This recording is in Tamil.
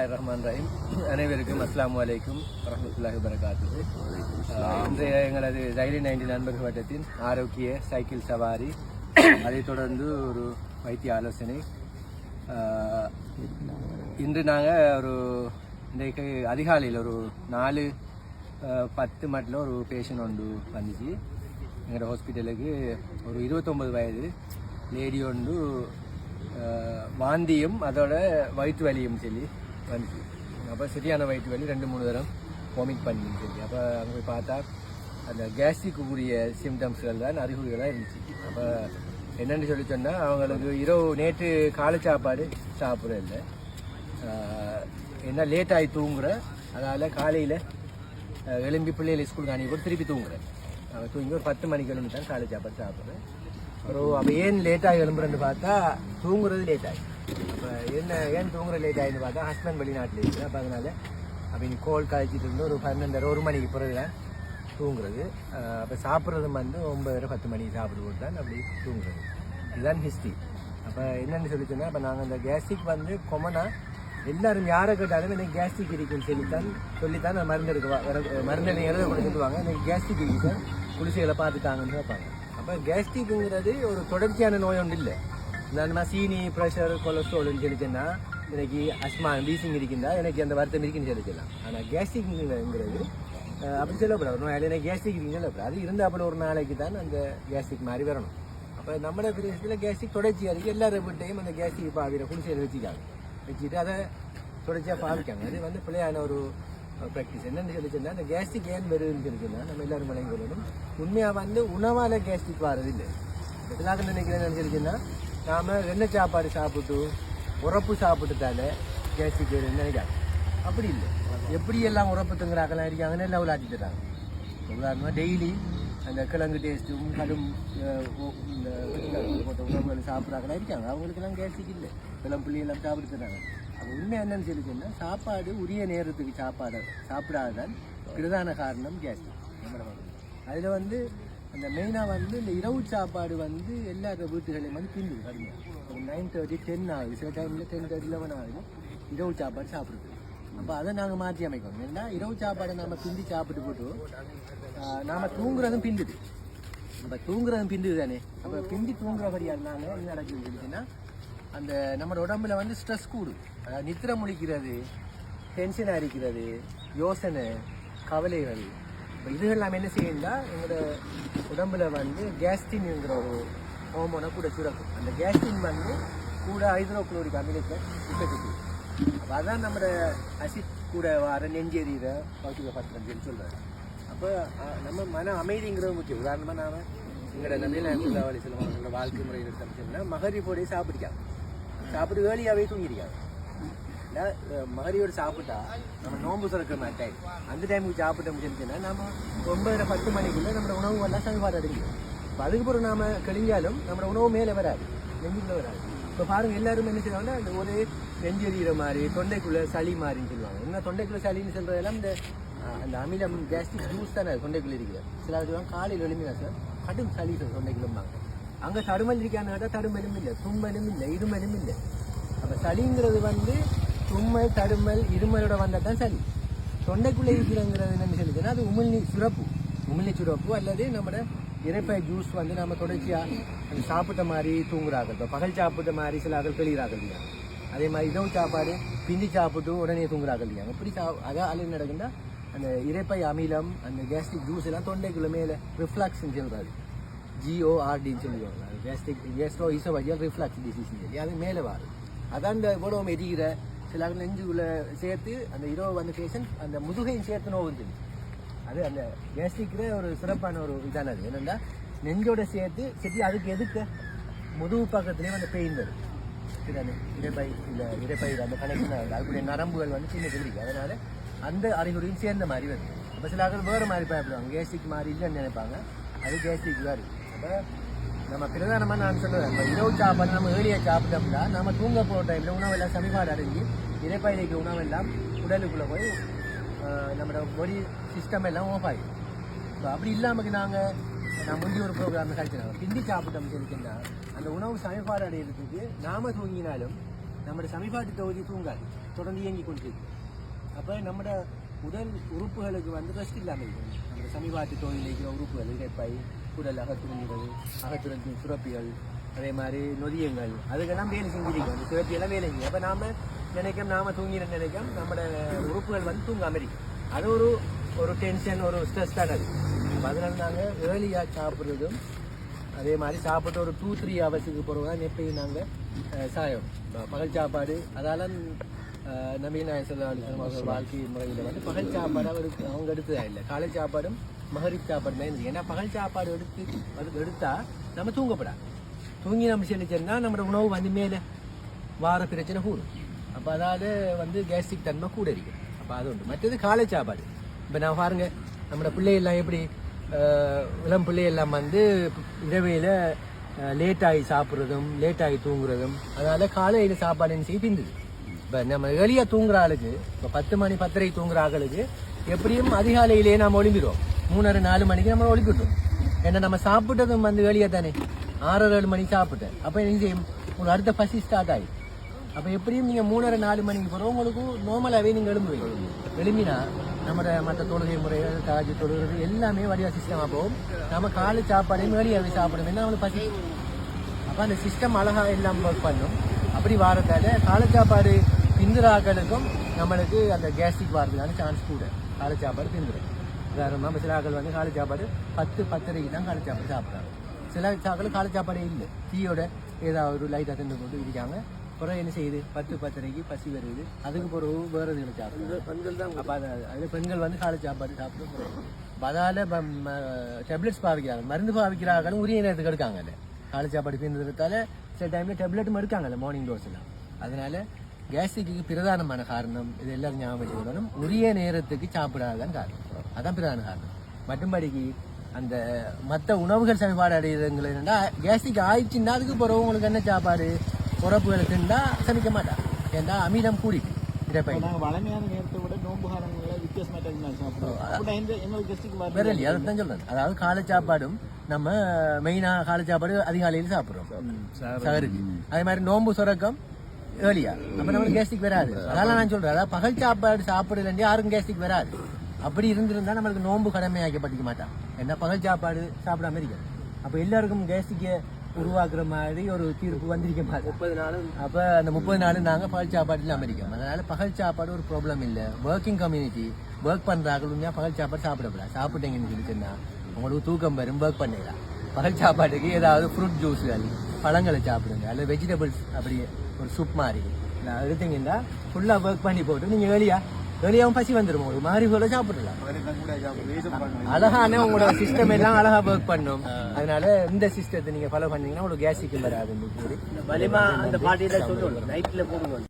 பிஸ்மில்லாஹிர்ரஹ்மானிர்ரஹீம். அனைவருக்கும் அஸ்ஸலாமு அலைக்கும் வரஹ்மத்துல்லாஹி வபரகாத்துஹு. இன்றைய எங்களது தைலி 90 நண்பர்கள் வட்டத்தின் ஆரோக்கிய சைக்கிள் சவாரி, அதைத் தொடர்ந்து ஒரு வைத்திய ஆலோசனை. இன்று நாங்கள் இன்றைக்கு அதிகாலையில் ஒரு 4:10 மட்டில் ஒரு பேஷண்ட் ஒன்று வந்துச்சு எங்களோட ஹாஸ்பிட்டலுக்கு. ஒரு 29 வயது லேடி ஒன்று வாந்தியும் அதோட வயிற்று வலியும் சொல்லி வந்துச்சு. அப்போ சரியான வயிற்று வலி 2-3 தரம் வாமிட் பண்ணின்னு சொல்லி, அப்போ அங்கே போய் பார்த்தா அந்த கேஸ்ட்ரிக்குரிய சிம்டம்ஸ்கள் தான் அறிகுறிகளாக இருந்துச்சு. அப்போ என்னென்னு சொல்லி சொன்னால் அவங்களுக்கு நேற்று காலை சாப்பாடு சாப்பிட இல்லை, என்ன லேட்டாகி தூங்குற, அதனால் காலையில் எழும்பி பிள்ளைகளை ஸ்கூலுக்கு அனுப்பி கூட திருப்பி தூங்குறேன். தூங்கி ஒரு 10 மணிக்கு எழும்பி தான் காலை சாப்பாடு சாப்பிட்றேன். அப்போ ஏன் லேட்டாகி எழும்புறேன்னு பார்த்தா தூங்குறது லேட் ஆகி. அப்போ ஏன் தூங்குறது லேட் ஆகின்னு பார்த்தா ஹஸ்பண்ட் வெளிநாட்டில் இருக்குது. அப்போ அதனால் அப்படி கோல் காய்ச்சிட்டு இருந்து ஒரு 12:30-1 மணிக்கு பிறகு தான் தூங்குறது. அப்போ சாப்பிட்றதும் 9-10 மணிக்கு சாப்பிட்டு போட்டு தான் அப்படி தூங்குறது. இதுதான் ஹிஸ்ட்ரி. அப்போ என்னென்னு சொல்லி சொன்னால், அப்போ நாங்கள் அந்த கேஸ்ட்ரிக் கொமனாக எல்லாரும் யாரை கேட்டாலும் எனக்கு கேஸ்ட்ரிக் இருக்குன்னு சொல்லித்தான் நான் மருந்து எழுத கொடுத்துட்டுவாங்க. எனக்கு கேஸ்ட்ரிக் இருக்கு சார், குளிசைகளை பார்த்துட்டாங்கன்னு கேட்பாங்க. அப்போ கேஸ்ட்ரிக்குங்கிறது ஒரு தொடர்ச்சியான நோய் ஒன்று இல்லை. இந்த சீனி, ப்ரெஷர், கொலஸ்ட்ரால்னு சொல்லிச்சுன்னா எனக்கு அஸ்மா வீசிங் இருக்குந்தா எனக்கு அந்த வருத்தம் இருக்குன்னு சொல்லிக்கலாம். ஆனால் கேஸ்ட்ரிக்ங்கிறது அப்படி சொல்லக்கூடாது. நோயாளி எனக்கு கேஸ்ட்ரிக் இருக்குன்னு சொல்லக்கூடாது. அது இருந்தால் அப்படி ஒரு நாளைக்கு தான் அந்த கேஸ்ட்ரிக் மாதிரி வரணும். அப்போ நம்மளோட பிரதேசத்தில் கேஸ்ட்ரிக் தொடர்ச்சியாக இருக்குது. எல்லாரும் வீட்டையும் அந்த கேஸ்ட்ரிக் பாவிர குளிசையில் வச்சுட்டு அதை தொடர்ச்சியாக பாவிக்காங்க. அது பிள்ளையான ஒரு ப்ராக்டிஸ். என்னென்னு சொல்லிச்சுன்னா, அந்த கேஸ்ட்ரிக் ஏன் வருதுன்னு சொல்லிச்சுன்னா நம்ம எல்லாரும் மலையும் கொள்ளணும். உண்மையாக உணவால் கேஸ்ட்ரிக் வரது இல்லை. எல்லாரும் நினைக்கிறேன்னு சொல்லிச்சுன்னா, நாம் வெண்ணெய் சாப்பாடு சாப்பிட்டு உரப்பு சாப்பிட்டுட்டால கேஸ்ட்ரிக் வருதுன்னு நினைக்காது. அப்படி இல்லை. எப்படியெல்லாம் உரப்பு தங்குறாக்கெல்லாம் இருக்காங்கன்னு எல்லாம் விளையாட்டிட்டுறாங்க. உதாரணமாக டெய்லி அந்த கிழங்கு டேஸ்ட்டும் கடும் போட்ட உணவுகள் சாப்பிட்றாக்கெல்லாம் இருக்காங்க. அவங்களுக்கெல்லாம் கேஸ்ட்ரிக் இல்லை. வெள்ளம் புள்ளியெல்லாம் சாப்பிட்டுறாங்க. அது உண்மை என்னன்னு சொல்லிச்சுன்னா, சாப்பாடு உரிய நேரத்துக்கு சாப்பிடாதான் பிரதான காரணம் கேஸ்ட்ரிக். அதில் அந்த மெயினாக இந்த இரவு சாப்பாடு எல்லா வீட்டுகளையும் பிந்து கடுமையாக 9:30, 10 ஆகுது. சில டைமில் 10:30, 11 ஆகுது இரவு சாப்பாடு சாப்பிடுது. அப்போ அதை நாங்கள் மாற்றி அமைக்கணும். ஏன்னா இரவு சாப்பாடை நம்ம பிந்தி சாப்பிட்டு போட்டு நாம் தூங்குறதும் பிந்துது. அப்போ தூங்குறதும் பிந்துது தானே. அப்போ பிந்தி தூங்குறபடியாக இருந்தாங்க என்ன நடக்குதுன்னு சொல்லிச்சுன்னா, அந்த நம்ம உடம்புல ஸ்ட்ரெஸ் கூடும். அதாவது நித்திரை முழிக்கிறது, டென்ஷன் அரிக்கிறது, யோசனை, கவலைகள், இப்போ இதுகெல்லாம் என்ன செய்யணும்னா எங்களோட உடம்புல கேஸ்டின்ங்கிற ஒரு ஹார்மோனை கூட சுரக்கும். அந்த கேஸ்டின் கூட ஹைட்ரோக்ளோரிக் அமிலத்தை உற்பத்தி. அப்போ அதான் நம்மளோட அசிட் கூட வர நெஞ்செறிகிற பௌத்திக சொல்கிறாரு. அப்போ நம்ம மன அமைதிங்கிறது முக்கியம். உதாரணமாக நாம் எங்களோட நபிகள் சில வாழ்க்கை முறையில் எடுத்தோம்னா மகரிபோடையே சாப்பிட்டு வேலையாகவே தூங்கிருக்காங்க. இல்லை மகரியோடு சாப்பிட்டா நம்ம நோன்பு திறக்கிற மாதிரி டைம், அந்த டைமுக்கு சாப்பிட்டோம்னு சொல்லிச்சுன்னா நம்ம 9-10 மணிக்குள்ளே நம்மளோட உணவு எல்லாம் சமைப்பாடு அடைஞ்சிடும். இப்போ அதுக்கப்புறம் நாம் கழிஞ்சாலும் நம்மளோட உணவு மேலே வராது, நெஞ்சுக்குள்ளே வராது. இப்போ பாருங்கள் எல்லாருமே என்ன செய்வாங்கன்னா இந்த ஒரு நெஞ்செறிகிற மாதிரி, தொண்டைக்குள்ளே சளி மாதிரின்னு சொல்லுவாங்க. என்ன தொண்டைக்குள்ளே சளின்னு சொல்கிறதெல்லாம் அந்த அமிலம் கேஸ்ட்ரிக் ஜூஸ் தானே தொண்டைக்குள்ளே இருக்கிறது. சில சொல்லுவாங்க காலையில் எழுமினா சார் கடும் சளி தொண்டைக்குள்ளும்பாங்க. அங்கே தடுமல் இருக்கான்னு கேட்டால் தடுமலும் இல்லை, தும்மலும் இல்லை, இருமலும் இல்லை. அப்போ சளிங்கிறது தும்மல், தடுமல், இருமலோட வந்தால் தான் சளி. தொண்டைக்குள்ளே இருக்கிறங்கிறது என்னென்னு சொல்லிச்சுன்னா அது உமிழ்நீர் சுரப்பு அல்லது நம்மளோட இறைப்பை ஜூஸ் நம்ம தொடர்ச்சியாக சாப்பிட்ட மாதிரி தூங்குறார்கள். இப்போ பகல் சாப்பிட்ட மாதிரி சில ஆக்கள் பெறுகிறார்கள் இல்லையா. அதே மாதிரி இரவு சாப்பாடு பிந்தி சாப்பிட்டு உடனே தூங்குறார்கள் இல்லையா. எப்படி அதில் நடக்குன்னா அந்த இறைப்பை அமிலம், அந்த கேஸ்ட்ரிக் ஜூஸ் எல்லாம் தொண்டைக்குள்ளே மேலே ரிஃப்ளாக்ஸ்ன்னு சொல்கிறாரு, GORDன்னு சொல்லுவாங்க. கேஸ்ட்ரோ இசோஃபேஜியல் ரிஃப்ளக்ஸ் டிசீஸ்ன்னு சொல்லி அது மேலே வரும். அதான் இந்த உடம்பு எரிகிற சில நெஞ்சுக்குள்ளே சேர்த்து அந்த இரவு பேஷண்ட் அந்த முதுகையும் சேர்த்து நோவுன்னு சொல்லி அது அந்த கேஸ்ட்ரிக்கிற ஒரு சிறப்பான ஒரு இதான. அது என்னென்னா நெஞ்சோட சேர்த்து அதுக்கு எதுக்கு முதுகு பக்கத்துலேயே பெயின் வரும். இதுதானே இறைப்பை அந்த கனெக்ஷன் அதுக்குடைய நரம்புகள் சின்ன தெரிவிக்கும். அதனால் அந்த அறிகுறியும் சேர்ந்த மாதிரி வருது. அப்போ சில ஆக்கள் வேறு மாதிரி பயப்படுவாங்க, கேஸ்ட்ரிக் மாதிரி இல்லைன்னு நினைப்பாங்க. அது கேஸ்ட்ரிக் தான் இருக்குது. அப்போ நம்ம பிரதானமாக நான் சொல்லுவேன், இப்போ இரவு சாப்பாடு நம்ம ஏழியாக சாப்பிட்டோம்னா நம்ம தூங்க போகிற டைமில் உணவெல்லாம் சமிபாடு அடைஞ்சி இறைப்பையிலைக்கு உணவெல்லாம் உடலுக்குள்ளே போய் நம்மளோட பாடி சிஸ்டம் எல்லாம் ஓஃப் ஆகிடும். இப்போ அப்படி இல்லாமல் நான் முந்தைய ஒரு ப்ரோக்ராம் கழிச்சினாங்க பிந்தி சாப்பிட்டோம்னு சொல்லிட்டுன்னா அந்த உணவு சமிபாடு அடையிறதுக்கு நாம் தூங்கினாலும் நம்மளோட சமிபாட்டு தொகுதி தூங்காது. தொடர்ந்து இயங்கி கொண்டிருக்கு. அப்போ நம்மட உடல் உறுப்புகளுக்கு வந்து ரெஸ்ட் இல்லாமல் இருக்கும். நம்ம சமீபாட்டு தொழில் இருக்கிற உறுப்புகள் இடைப்பை, குடல், அகத்துறங்கிறது, அகத்துறங்கின் சுரப்பிகள், அதே மாதிரி நொதியங்கள், அதுக்கெல்லாம் வேலை செஞ்சிருக்கோம். அந்த சுரப்பியெல்லாம் வேலை செய்யும். அப்போ நாம் நினைக்கும், நாம் தூங்கின நினைக்கும் நம்மளோட உறுப்புகள் வந்து தூங்காமல் இருக்கும். அது ஒரு டென்ஷன், ஒரு ஸ்ட்ரெஸ் தான் அது. அதனால நாங்கள் ஏர்லியாக சாப்பிட்றதும், அதே மாதிரி சாப்பிட்டு ஒரு 2-3 ஹவர்ஸுக்கு பிறகு தான் எப்பயும் நாங்கள் சாயம் பகல் சாப்பாடு. அதால் நவீன வாழ்க்கை முறையில் வந்து பகல் சாப்பாடு அவங்க எடுத்ததா இல்லை. காலை சாப்பாடும் மகரிப் சாப்பாடு தான் இருந்துச்சு. ஏன்னா பகல் சாப்பாடு எடுத்தால் நம்ம தூங்கப்படாது. தூங்கி நம்ம செலுத்தோம்னா நம்மளோட உணவு வந்து மேலே வார பிரச்சனை கூடும். அப்போ அதாவது வந்து கேஸ்ட்ரிக் தன்மை கூட இருக்குது. அப்போ அது உண்டு. மற்றது காலை சாப்பாடு. இப்போ நான் பாருங்கள், நம்மளோட பிள்ளைகள்லாம் எப்படி இளம் பிள்ளையெல்லாம் வந்து இரவையில் லேட்டாகி சாப்பிட்றதும் லேட்டாகி தூங்குறதும், அதனால் காலையில் சாப்பாடு செய்ய திண்டுது. இப்போ நம்ம எளியாக தூங்குற ஆளுக்கு, இப்போ 10 மணி 10:30 தூங்குற ஆளுக்கு எப்படியும் அதிகாலையிலேயே நம்ம ஒளிம்பிடுவோம். 3:30-4 மணிக்கு நம்ம ஒளிப்பிட்டோம். ஏன்னா நம்ம சாப்பிட்டதும் வந்து எளியாக தானே 6-7 மணிக்கு சாப்பிட்டேன். அப்போ என்ன செய்யும், உங்களுக்கு அடுத்த பசி ஸ்டார்ட் ஆகி. அப்போ எப்படியும் நீங்கள் 3:30-4 மணிக்கு போகிறோம், உங்களுக்கு நார்மலாகவே நீங்கள் எழும்புவீங்க. எழும்பினா நம்ம மற்ற தொழுகை முறைகள், தாஜி தொழுகிறது எல்லாமே வடிவா சிஸ்டமாக போகும். நம்ம காலை சாப்பாடையும் வெளியாகவே சாப்பிடணும். என்ன நம்மளுக்கு பசி. அப்போ அந்த சிஸ்டம் அழகாக எல்லாம் ஒர்க் பண்ணும். அப்படி வாரத்தால் காலை சாப்பாடு பிந்துறாக்களுக்கும் நம்மளுக்கு அந்த கேஸ்ட்ரிக் வாரதுக்கான சான்ஸ் கூட. காலை சாப்பாடு பிந்துடும். உதாரணமாக சில ஆக்கள் வந்து காலை சாப்பாடு 10-10:30 தான் காலை சாப்பாடு சாப்பிட்றாங்க. சில ஆக்கள் காலை சாப்பாடே இல்லை, டீயோட ஏதாவது ஒரு லைட்டாக தின்னு போட்டு இருக்காங்க. அப்புறம் என்ன செய்யுது, 10-10:30 பசி வருது. அதுக்கு பிறகு வேறு இதுகளை சாப்பிடுது பெண்கள் தான். அப்போ அதில் பெண்கள் வந்து காலை சாப்பாடு சாப்பிட போகிறோம். அதால் டேப்லெட்ஸ் பாவிக்கிறாங்க, மருந்து பாவிக்கிறாங்களும் உரிய நேரத்துக்கு எடுக்காங்கல்ல. காலை சாப்பாடு பிறந்ததுனால சில டைமில் டேப்லெட்டும் எடுக்காங்கல்ல மார்னிங் டோஸ்லாம். அதனால கேஸ்ட்ரிக்கு பிரதானமான காரணம் இது எல்லாரும் ஞாபகம் வச்சுக்கணும், உரிய நேரத்துக்கு சாப்பிடாதான் காரணம். அதான் பிரதான காரணம். மற்றும்படிக்கு அந்த மற்ற உணவுகள் சமன்பாடு அடைகிறதுங்களை என்னென்னா கேஸ்ட்ரிக் ஆயிடுச்சுன்னா அதுக்கு பிறகு உங்களுக்கு என்ன சாப்பாடு உறப்புகளை திண்டா சமைக்க மாட்டான். ஏன்னா அமிலம் கூடிட்டு வளமையான நேரத்தை விட நோன்பு காலங்களில் வித்தியாசமாக விரலி அதைத்தான் சொல்றேன். அதாவது காலை சாப்பாடும் நம்ம மெயினாக காலை சாப்பாடு அதிகாலையில் சாப்பிட்றோம் சகருக்கு. அதே மாதிரி நோன்பு சுரக்கம் ஏர்லியா, அப்போ நம்மளுக்கு கேஸ்ட்ரிக் வராது. அதெல்லாம் நான் சொல்றேன், அதாவது பகல் சாப்பாடு சாப்பிடலேருந்து யாருக்கும் கேஸ்ட்ரிக் வராது. அப்படி இருந்திருந்தா நம்மளுக்கு நோன்பு கடமையாக்கப்பட்டிக்க மாட்டான். என்ன பகல் சாப்பாடு சாப்பிடாம இருக்க. அப்போ எல்லாருக்கும் கேஸ்ட்ரிக்கை உருவாக்குற மாதிரி ஒரு தீர்ப்பு வந்திருக்க மாதிரி 30 நாளும். அப்போ அந்த 30 நாளும் நாங்கள் பகல் சாப்பாடு இல்லாமல் இருக்கோம். அதனால பகல் சாப்பாடு ஒரு ப்ராப்ளம் இல்லை. ஒர்க்கிங் கம்யூனிட்டி ஒர்க் பண்ணுறாங்க பகல் சாப்பாடு சாப்பிடக்கூடாது. சாப்பிட்டீங்கன்னு சொல்லிச்சுன்னா உங்களுக்கு தூக்கம் வரும், ஒர்க் பண்ணிடலாம். பகல் சாப்பாட்டுக்கு ஏதாவது ஃப்ரூட் ஜூஸுகள், பழங்களை சாப்பிடுங்க, அல்லது வெஜிடபிள்ஸ் அப்படி ஒரு சூப் மாதிரி எடுத்தீங்கன்னா ஃபுல்லாக ஒர்க் பண்ணி போட்டு நீங்கள் வெளியாகவும் பசி வந்துடும். உங்களுக்கு மாதிரி போல சாப்பிடலாம். அழகான உங்களோட சிஸ்டம் எல்லாம் அழகா ஒர்க் பண்ணும். அதனால இந்த சிஸ்டத்தை நீங்க ஃபாலோ பண்ணீங்கன்னா உங்களுக்கு கேஸ்ட்ரிக் வராது. வலிமா அந்த பாட்டியில சொல்லுவோம் நைட்ல போடுவோம்.